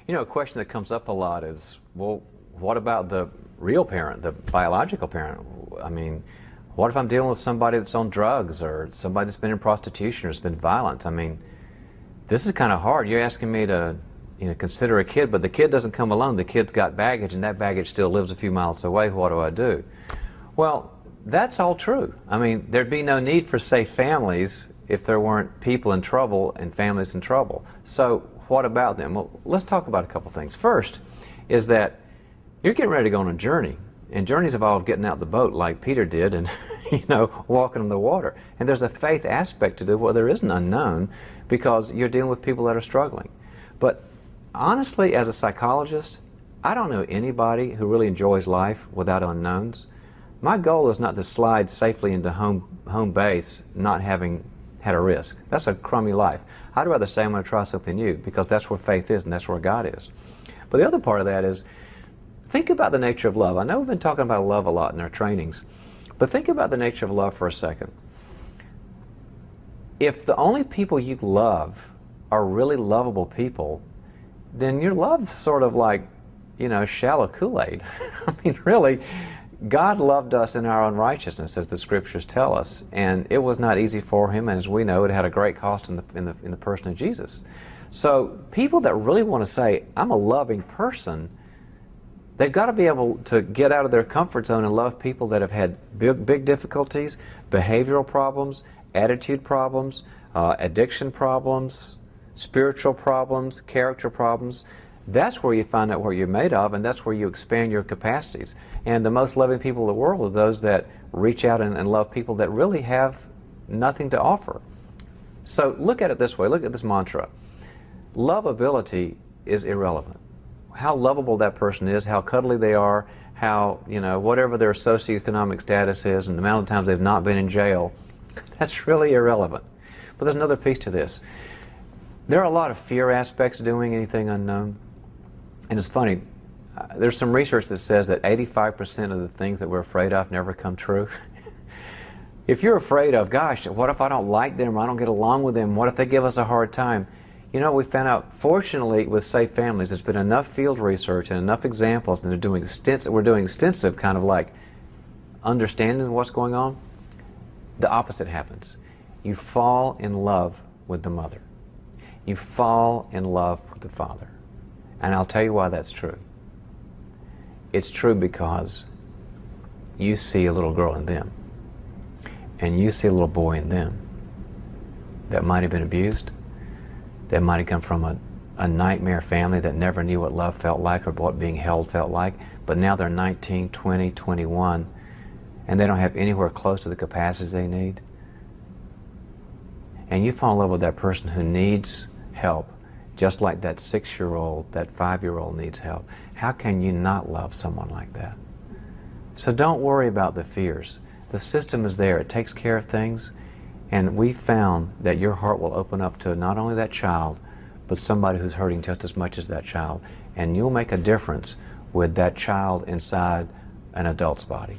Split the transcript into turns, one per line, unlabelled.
You know, a question that comes up a lot is, well, what about the real parent, the biological parent? I mean, what if I'm dealing with somebody that's on drugs or somebody that's been in prostitution or has been violent? I mean, this is kind of hard. You're asking me to, consider a kid, but the kid doesn't come alone. The kid's got baggage, and that baggage still lives a few miles away. What do I do? Well, that's all true. I mean, there'd be no need for safe families if there weren't people in trouble and families in trouble. So what about them? Well, let's talk about a couple things. First is that you're getting ready to go on a journey, and journeys involve getting out the boat like Peter did and, walking on the water. And there's a faith aspect to it where there is an unknown because you're dealing with people that are struggling. But honestly, as a psychologist, I don't know anybody who really enjoys life without unknowns. My goal is not to slide safely into home base not having had a risk. That's a crummy life. I'd rather say I'm going to try something new because that's where faith is and that's where God is. But the other part of that is, think about the nature of love. I know we've been talking about love a lot in our trainings, but think about the nature of love for a second. If the only people you love are really lovable people, then your love's sort of like, shallow Kool-Aid. I mean, really, God loved us in our unrighteousness, as the Scriptures tell us, and it was not easy for Him, and as we know, it had a great cost in the person of Jesus. So people that really want to say, I'm a loving person, they've got to be able to get out of their comfort zone and love people that have had big difficulties, behavioral problems, attitude problems, addiction problems, spiritual problems, character problems. That's where you find out what you're made of, and that's where you expand your capacities. And the most loving people in the world are those that reach out and love people that really have nothing to offer. So look at it this way. Look at this mantra. Lovability is irrelevant. How lovable that person is, how cuddly they are, how, whatever their socioeconomic status is and the amount of times they've not been in jail, that's really irrelevant. But there's another piece to this. There are a lot of fear aspects to doing anything unknown. And it's funny, there's some research that says that 85% of the things that we're afraid of never come true. If you're afraid of, gosh, what if I don't like them or I don't get along with them? What if they give us a hard time? We found out, fortunately, with safe families, there's been enough field research and enough examples, and we're doing extensive kind of like understanding what's going on. The opposite happens. You fall in love with the mother. You fall in love with the father. And I'll tell you why that's true. It's true because you see a little girl in them, and you see a little boy in them that might have been abused, that might have come from a nightmare family that never knew what love felt like or what being held felt like, but now they're 19, 20, 21, and they don't have anywhere close to the capacities they need. And you fall in love with that person who needs help, just like that 6-year-old, that 5-year-old needs help. How can you not love someone like that? So don't worry about the fears. The system is there. It takes care of things. And we found that your heart will open up to not only that child, but somebody who's hurting just as much as that child. And you'll make a difference with that child inside an adult's body.